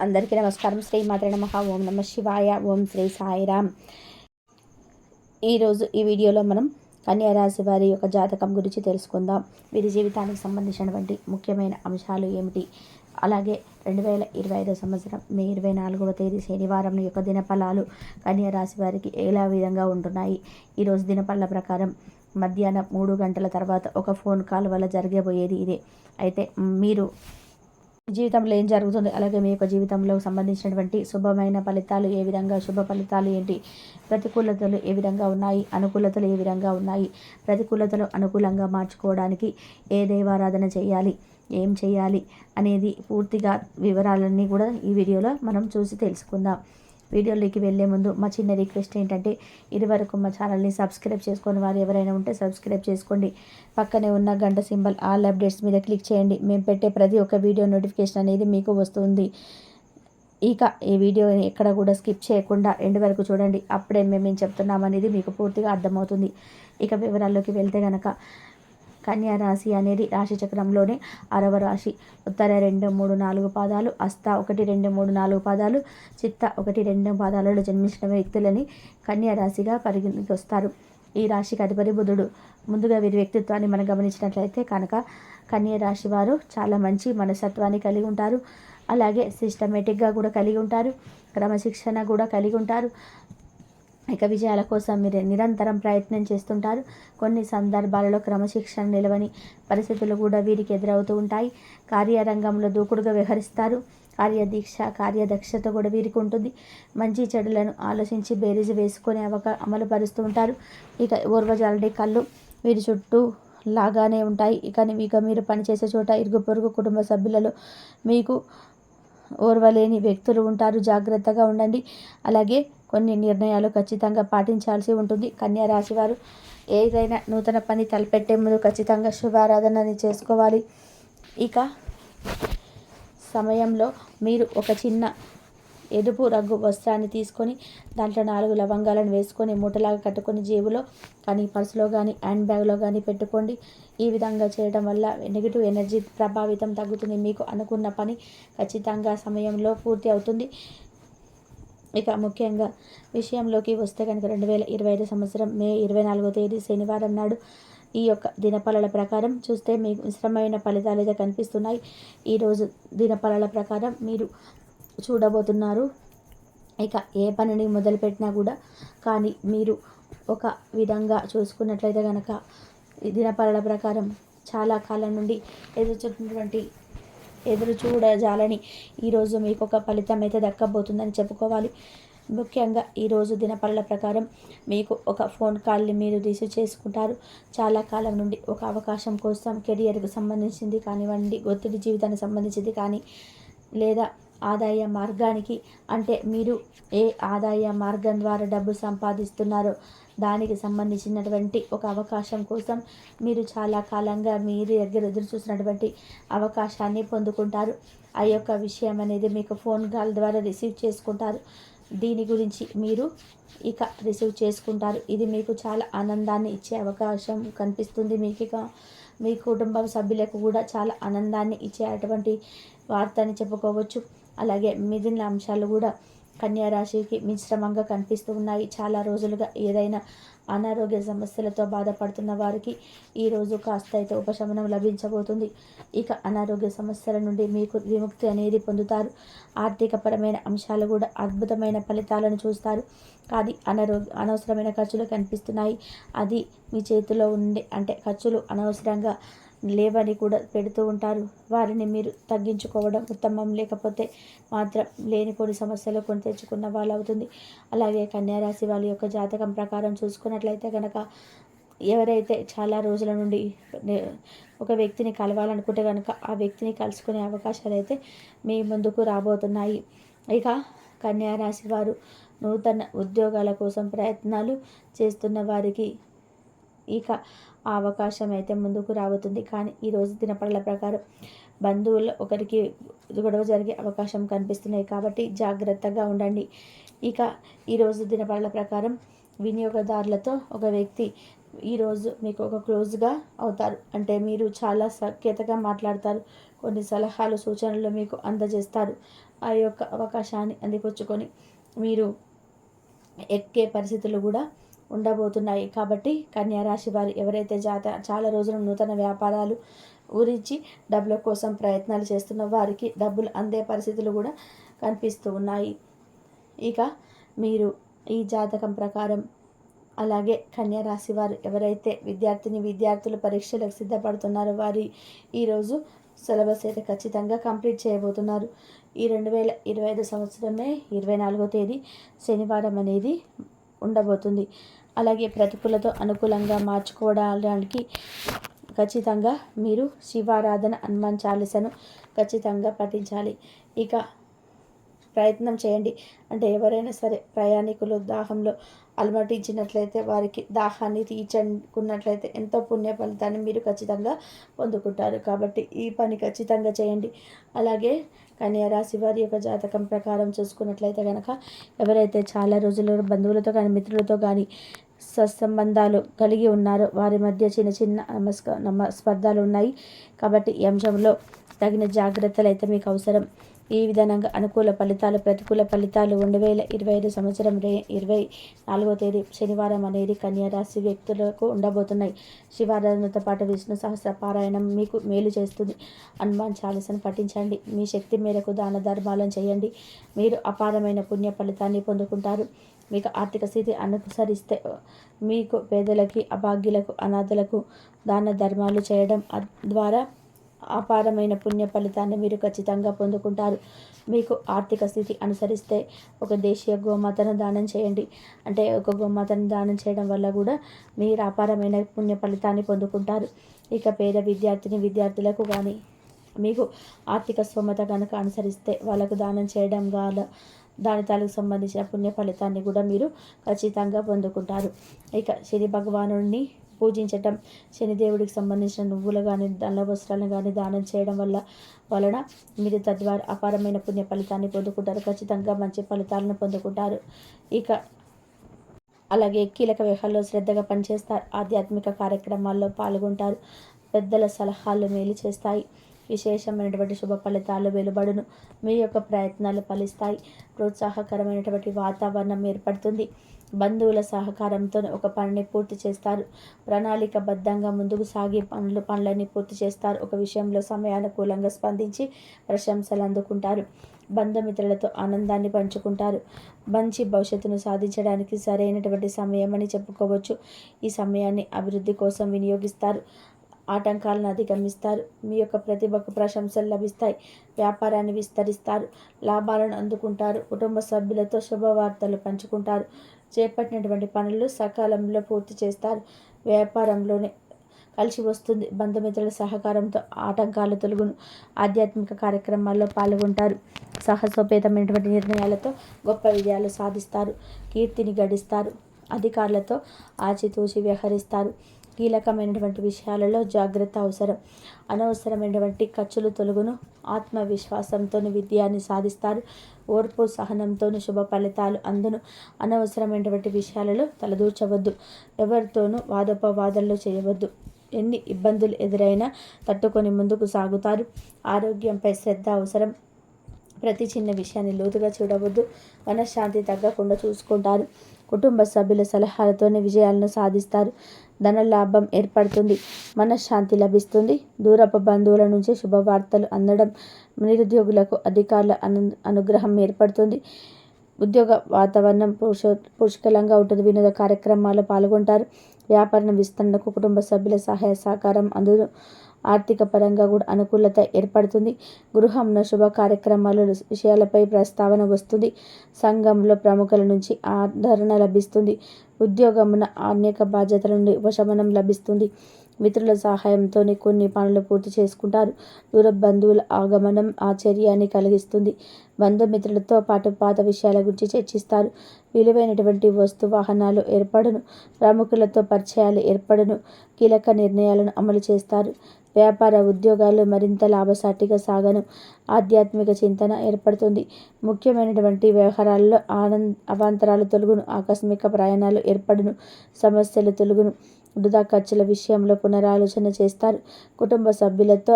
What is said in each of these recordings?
అందరికీ నమస్కారం. శ్రీ మాత్రే నమః. ఓం నమ శివాయ. ఓం శ్రీ సాయిరామ్. ఈరోజు ఈ వీడియోలో మనం కన్యా రాశి వారి యొక్క జాతకం గురించి తెలుసుకుందాం. వీరి జీవితానికి సంబంధించినటువంటి ముఖ్యమైన అంశాలు ఏమిటి, అలాగే 2025 సంవత్సరం మే 24వ తేదీ శనివారం యొక్క దినఫలాలు కన్యా రాశి వారికి ఎలా విధంగా ఉంటున్నాయి. ఈరోజు దినఫలాల ప్రకారం మధ్యాహ్నం 3 గంటల తర్వాత ఒక ఫోన్ కాల్ వల్ల జరగబోయేది ఇదే. అయితే మీరు జీవితంలో ఏం జరుగుతుంది, అలాగే మీ యొక్క జీవితంలో సంబంధించినటువంటి శుభమైన ఫలితాలు ఏ విధంగా, శుభ ఫలితాలు ఏంటి, ప్రతికూలతలు ఏ విధంగా ఉన్నాయి, అనుకూలతలు ఏ విధంగా ఉన్నాయి, ప్రతికూలతలు అనుకూలంగా మార్చుకోవడానికి ఏ దైవారాధన చేయాలి, ఏం చేయాలి అనేది పూర్తిగా వివరాలన్నీ కూడా ఈ వీడియోలో మనం చూసి తెలుసుకుందాం. వీడియోలోకి వెళ్ళే ముందు మా చిన్న రిక్వెస్ట్ ఏంటంటే, ఇదివరకు మా ఛానల్ని సబ్స్క్రైబ్ చేసుకొని వారు ఎవరైనా ఉంటే సబ్స్క్రైబ్ చేసుకోండి. పక్కనే ఉన్న గంట సింబల్ ఆల్ అప్డేట్స్ మీద క్లిక్ చేయండి. మేము పెట్టే ప్రతి ఒక్క వీడియో నోటిఫికేషన్ అనేది మీకు వస్తుంది. ఇక ఈ వీడియోని ఎక్కడ కూడా స్కిప్ చేయకుండా ఎండ్ వరకు చూడండి. అప్పుడే మేము చెప్తున్నామనేది మీకు పూర్తిగా అర్థమవుతుంది. ఇక వివరాల్లోకి వెళ్తే కనుక, కన్యా రాశి అనేది రాశి చక్రంలోనే 6వ రాశి. ఉత్తర 2, 3, 4 పాదాలు, హస్త 1, 2, 3, 4 పాదాలు, చిత్త 1, 2 పాదాలలో జన్మించిన వ్యక్తులని కన్యా రాశిగా పరిగణికి వస్తారు. ఈ రాశికి అధిపతి బుధుడు. ముందుగా వీరి వ్యక్తిత్వాన్ని మనం గమనించినట్లయితే కనుక, కన్యా రాశి వారు చాలా మంచి మనస్తత్వాన్ని కలిగి ఉంటారు. అలాగే సిస్టమేటిక్గా కూడా కలిగి ఉంటారు, క్రమశిక్షణ కూడా కలిగి ఉంటారు. ఇక విజయాల కోసం మీరు నిరంతరం ప్రయత్నం చేస్తుంటారు. కొన్ని సందర్భాలలో క్రమశిక్షణ నిలవని పరిస్థితులు కూడా వీరికి ఎదురవుతూ ఉంటాయి. కార్యరంగంలో దూకుడుగా వ్యవహరిస్తారు. కార్యదీక్ష, కార్యదక్షత కూడా వీరికి ఉంటుంది. మంచి చెడులను ఆలోచించి బేరీజు వేసుకొని అమలు పరుస్తూ ఉంటారు. ఇక ఓర్వజాలడే కళ్ళు వీరి చుట్టూ లాగానే ఉంటాయి. ఇక మీరు పనిచేసే చోట ఇరుగు పొరుగు కుటుంబ సభ్యులలో మీకు ఓర్వలేని వ్యక్తులు ఉంటారు. జాగ్రత్తగా ఉండండి. అలాగే కొన్ని నిర్ణయాలు ఖచ్చితంగా పాటించాల్సి ఉంటుంది. కన్యా రాశి వారు ఏదైనా నూతన పని తలపెట్టే ముందు ఖచ్చితంగా శుభారాధనని చేసుకోవాలి. ఇక సమయంలో మీరు ఒక చిన్న ఎరుపు రంగు వస్త్రాన్ని తీసుకొని దాంట్లో 4 లవంగాలను వేసుకొని మూటలాగా కట్టుకొని జేబులో కానీ, పర్సులో కానీ, హ్యాండ్ బ్యాగ్లో కానీ పెట్టుకోండి. ఈ విధంగా చేయడం వల్ల నెగిటివ్ ఎనర్జీ ప్రభావితం తగ్గుతుంది. మీకు అనుకున్న పని ఖచ్చితంగా సమయంలో పూర్తి అవుతుంది. ఇక ముఖ్యంగా విషయంలోకి వస్తే కనుక, 2025 సంవత్సరం మే 24వ తేదీ శనివారం నాడు ఈ యొక్క దినఫలాల ప్రకారం చూస్తే మీకు మిశ్రమైన ఫలితాలు అయితే కనిపిస్తున్నాయి. ఈరోజు దినఫలాల ప్రకారం మీరు చూడబోతున్నారు. ఇక ఏ పనిని మొదలుపెట్టినా కూడా కానీ మీరు ఒక విధంగా చూసుకున్నట్లయితే కనుక, ఈ దినఫలాల ప్రకారం చాలా కాలం నుండి ఎదురు చూడజాలని ఈరోజు మీకు ఒక ఫలితం అయితే దక్కబోతుందని చెప్పుకోవాలి. ముఖ్యంగా ఈరోజు దినఫలాల ప్రకారం మీకు ఒక ఫోన్ కాల్ని మీరు రిసీవ్ చేసుకుంటారు. చాలా కాలం నుండి ఒక అవకాశం కోసం, కెరియర్కి సంబంధించింది కానివ్వండి, ఒత్తిడి జీవితానికి సంబంధించింది కానీ, లేదా ఆదాయ మార్గానికి, అంటే మీరు ఏ ఆదాయ మార్గం ద్వారా డబ్బు సంపాదిస్తున్నారో దానికి సంబంధించినటువంటి ఒక అవకాశం కోసం మీరు చాలా కాలంగా మీరు దగ్గర ఎదురు చూసినటువంటి అవకాశాన్ని పొందుకుంటారు. ఆ యొక్క విషయం అనేది మీకు ఫోన్ కాల్ ద్వారా రిసీవ్ చేసుకుంటారు. దీని గురించి మీరు ఇక రిసీవ్ చేసుకుంటారు. ఇది మీకు చాలా ఆనందాన్ని ఇచ్చే అవకాశం కనిపిస్తుంది. మీకు మీ కుటుంబ సభ్యులకు కూడా చాలా ఆనందాన్ని ఇచ్చే అటువంటి వార్త అని చెప్పుకోవచ్చు. అలాగే మిగిలిన అంశాలు కూడా కన్యా రాశికి మిశ్రమంగా కనిపిస్తూ ఉన్నాయి. చాలా రోజులుగా ఏదైనా అనారోగ్య సమస్యలతో బాధపడుతున్న వారికి ఈరోజు కాస్త అయితే ఉపశమనం లభించబోతుంది. ఇక అనారోగ్య సమస్యల నుండి మీకు విముక్తి అనేది పొందుతారు. ఆర్థికపరమైన అంశాలు కూడా అద్భుతమైన ఫలితాలను చూస్తారు. కానీ అనవసరమైన ఖర్చులు కనిపిస్తున్నాయి. అది మీ చేతిలో ఉండే, అంటే ఖర్చులు అనవసరంగా లేవని కూడా పెడుతూ ఉంటారు. వారిని మీరు తగ్గించుకోవడం ఉత్తమం. లేకపోతే మాత్రం లేనిపోని సమస్యలు కొని తెచ్చుకున్న వాళ్ళు అవుతుంది. అలాగే కన్యా రాశి వాళ్ళ యొక్క జాతకం ప్రకారం చూసుకున్నట్లయితే కనుక, ఎవరైతే చాలా రోజుల నుండి ఒక వ్యక్తిని కలవాలనుకుంటే కనుక ఆ వ్యక్తిని కలుసుకునే అవకాశాలు అయితే మీ ముందుకు రాబోతున్నాయి. ఇక కన్యా రాశి వారు నూతన ఉద్యోగాల కోసం ప్రయత్నాలు చేస్తున్న వారికి ఇక ఆ అవకాశం అయితే ముందుకు రాబోతుంది. కానీ ఈరోజు దినఫలాల ప్రకారం బంధువుల్లో ఒకరికి గొడవ జరిగే అవకాశం కనిపిస్తున్నాయి. కాబట్టి జాగ్రత్తగా ఉండండి. ఇక ఈరోజు దినఫలాల ప్రకారం వినియోగదారులతో ఒక వ్యక్తి ఈరోజు మీకు ఒక క్లోజ్గా అవుతారు. అంటే మీరు చాలా సఖ్యతగా మాట్లాడతారు. కొన్ని సలహాలు, సూచనలు మీకు అందజేస్తారు. ఆ యొక్క అవకాశాన్ని అందిపుచ్చుకొని మీరు ఎక్కే పరిస్థితులు కూడా ఉండబోతున్నాయి. కాబట్టి కన్యా రాశి వారు ఎవరైతే చాలా రోజులు నూతన వ్యాపారాలు గురించి డబ్బుల కోసం ప్రయత్నాలు చేస్తున్న వారికి డబ్బులు అందే పరిస్థితులు కూడా కనిపిస్తూ ఉన్నాయి. ఇక మీరు ఈ జాతకం ప్రకారం అలాగే కన్యా రాశి వారు ఎవరైతే విద్యార్థులు పరీక్షలకు సిద్ధపడుతున్నారో వారి ఈరోజు సిలబస్ అయితే ఖచ్చితంగా కంప్లీట్ చేయబోతున్నారు. ఈ 2025 సంవత్సరమే 24వ తేదీ శనివారం అనేది ఉండబోతుంది. అలాగే ప్రతికూలతో అనుకూలంగా మార్చుకోవడానికి ఖచ్చితంగా మీరు శివారాధన, హనుమాన్ చాలీసను ఖచ్చితంగా పఠించాలి. ఇక ప్రయత్నం చేయండి. అంటే ఎవరైనా సరే ప్రయాణికులు దాహంలో అలమటించినట్లయితే వారికి దాహాన్ని తీర్చుకున్నట్లయితే ఎంతో పుణ్య ఫలితాన్ని మీరు ఖచ్చితంగా పొందుకుంటారు. కాబట్టి ఈ పని ఖచ్చితంగా చేయండి. అలాగే కన్యా రాశి వారి యొక్క జాతకం ప్రకారం చూసుకున్నట్లయితే కనుక ఎవరైతే చాలా రోజులు బంధువులతో కానీ మిత్రులతో కానీ సత్సంబంధాలు కలిగి ఉన్నారో వారి మధ్య చిన్న చిన్న స్పర్ధలు ఉన్నాయి. కాబట్టి ఈ అంశంలో తగిన జాగ్రత్తలు అయితే మీకు అవసరం. ఈ విధంగా అనుకూల ఫలితాలు, ప్రతికూల ఫలితాలు 2025 సంవత్సరం 24వ తేదీ శనివారం అనేది కన్యా రాశి వ్యక్తులకు ఉండబోతున్నాయి. శివారాధనతో పాటు విష్ణు సహస్ర పారాయణం మీకు మేలు చేస్తుంది. హనుమాన్ చాలీసను పఠించండి. మీ శక్తి మేరకు దాన ధర్మాలను చేయండి. మీరు అపారమైన పుణ్య ఫలితాన్ని పొందుకుంటారు. మీకు ఆర్థిక స్థితి అనుసరిస్తే మీకు పేదలకి, అభాగ్యులకు, అనాథలకు దాన ధర్మాలు చేయడం ద్వారా అపారమైన పుణ్య ఫలితాన్ని మీరు ఖచ్చితంగా పొందుకుంటారు. మీకు ఆర్థిక స్థితి అనుసరిస్తే ఒక దేశీయ గోమాతను దానం చేయండి. అంటే ఒక గోమాతను దానం చేయడం వల్ల కూడా మీరు అపారమైన పుణ్య ఫలితాన్ని పొందుకుంటారు. ఇక పేద విద్యార్థులకు కానీ మీకు ఆర్థిక స్తోమత కనుక అనుసరిస్తే వాళ్ళకు దానం చేయడం వల్ల దాని తాలకు సంబంధించిన పుణ్య ఫలితాన్ని కూడా మీరు ఖచ్చితంగా పొందుకుంటారు. ఇక శని భగవానుడిని పూజించటం, శనిదేవుడికి సంబంధించిన నువ్వులు కానీ నల్ల వస్త్రాలను కానీ దానం చేయడం వలన మీరు తద్వారా అపారమైన పుణ్య ఫలితాన్ని పొందుకుంటారు. ఖచ్చితంగా మంచి ఫలితాలను పొందుకుంటారు. ఇక అలాగే కీలక వ్యవహారాల్లో శ్రద్ధగా పనిచేస్తారు. ఆధ్యాత్మిక కార్యక్రమాల్లో పాల్గొంటారు. పెద్దల సలహాలు మేలు చేస్తాయి. విశేషమైనటువంటి శుభ ఫలితాలు వెలువడును. మీ యొక్క ప్రయత్నాలు ఫలిస్తాయి. ప్రోత్సాహకరమైనటువంటి వాతావరణం ఏర్పడుతుంది. బంధువుల సహకారంతో ఒక పనిని పూర్తి చేస్తారు. ప్రణాళికబద్ధంగా ముందుకు సాగి పనులని పూర్తి చేస్తారు. ఒక విషయంలో సమయానుకూలంగా స్పందించి ప్రశంసలు అందుకుంటారు. బంధుమిత్రులతో ఆనందాన్ని పంచుకుంటారు. మంచి భవిష్యత్తును సాధించడానికి సరైనటువంటి సమయం అని చెప్పుకోవచ్చు. ఈ సమయాన్ని అభివృద్ధి కోసం వినియోగిస్తారు. ఆటంకాలను అధిగమిస్తారు. మీ యొక్క ప్రతిభకు ప్రశంసలు లభిస్తాయి. వ్యాపారాన్ని విస్తరిస్తారు. లాభాలను అందుకుంటారు. కుటుంబ సభ్యులతో శుభవార్తలు పంచుకుంటారు. చేపట్టినటువంటి పనులు సకాలంలో పూర్తి చేస్తారు. వ్యాపారంలోనే కలిసి వస్తుంది. బంధుమిత్రుల సహకారంతో ఆటంకాలు తొలగును. ఆధ్యాత్మిక కార్యక్రమాల్లో పాల్గొంటారు. సాహసోపేతమైనటువంటి నిర్ణయాలతో గొప్ప విజయాలు సాధిస్తారు. కీర్తిని గడిస్తారు. అధికారులతో ఆచితూచి వ్యవహరిస్తారు. కీలకమైనటువంటి విషయాలలో జాగ్రత్త అవసరం. అనవసరమైనటువంటి ఖర్చులు తొలగును. ఆత్మవిశ్వాసంతో విజయాన్ని సాధిస్తారు. ఓర్పు సహనంతో శుభ ఫలితాలు అందును. అనవసరమైనటువంటి విషయాలలో తలదూర్చవద్దు. ఎవరితోనూ వాదోపవాదాలు చేయవద్దు. ఎన్ని ఇబ్బందులు ఎదురైనా తట్టుకొని ముందుకు సాగుతారు. ఆరోగ్యంపై శ్రద్ధ అవసరం. ప్రతి చిన్న విషయాన్ని లోతుగా చూడవద్దు. మనశ్శాంతి తగ్గకుండా చూసుకుంటారు. కుటుంబ సభ్యుల సలహాలతోనే విజయాలను సాధిస్తారు. ధన లాభం ఏర్పడుతుంది. మనశ్శాంతి లభిస్తుంది. దూరపు బంధువుల నుంచి శుభవార్తలు అందడం. నిరుద్యోగులకు అధికారుల అనుగ్రహం ఏర్పడుతుంది. ఉద్యోగ వాతావరణం పుష్కలంగా ఉంటుంది. వినోద కార్యక్రమాల్లో పాల్గొంటారు. వ్యాపార విస్తరణకు కుటుంబ సభ్యుల సహాయ సహకారం అందును. ఆర్థిక పరంగా కూడా అనుకూలత ఏర్పడుతుంది. గృహంలో శుభ కార్యక్రమాల విషయాలపై ప్రస్తావన వస్తుంది. సంఘంలో ప్రముఖుల నుంచి ఆదరణ లభిస్తుంది. ఉద్యోగమున అనేక బాధ్యతల నుండి ఉపశమనం లభిస్తుంది. మిత్రుల సహాయంతో కొన్ని పనులు పూర్తి చేసుకుంటారు. దూర బంధువుల ఆగమనం ఆశ్చర్యాన్ని కలిగిస్తుంది. బంధుమిత్రులతో పాటు పాత విషయాల గురించి చర్చిస్తారు. విలువైనటువంటి వస్తు వాహనాలు ఏర్పడును. ప్రముఖులతో పరిచయాలు ఏర్పడును. కీలక నిర్ణయాలను అమలు చేస్తారు. వ్యాపార ఉద్యోగాలు మరింత లాభసాటిగా సాగను. ఆధ్యాత్మిక చింతన ఏర్పడుతుంది. ముఖ్యమైనటువంటి వ్యవహారాల్లో అవాంతరాలు తొలగును. ఆకస్మిక ప్రయాణాలు ఏర్పడును. సమస్యలు తొలగును. వృధా ఖర్చుల విషయంలో పునరాలోచన చేస్తారు. కుటుంబ సభ్యులతో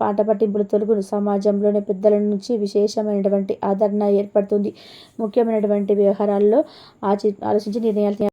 పాట పట్టింపులు తొలగును. సమాజంలోని పెద్దల నుంచి విశేషమైనటువంటి ఆదరణ ఏర్పడుతుంది. ముఖ్యమైనటువంటి వ్యవహారాల్లో ఆలోచించి నిర్ణయాలు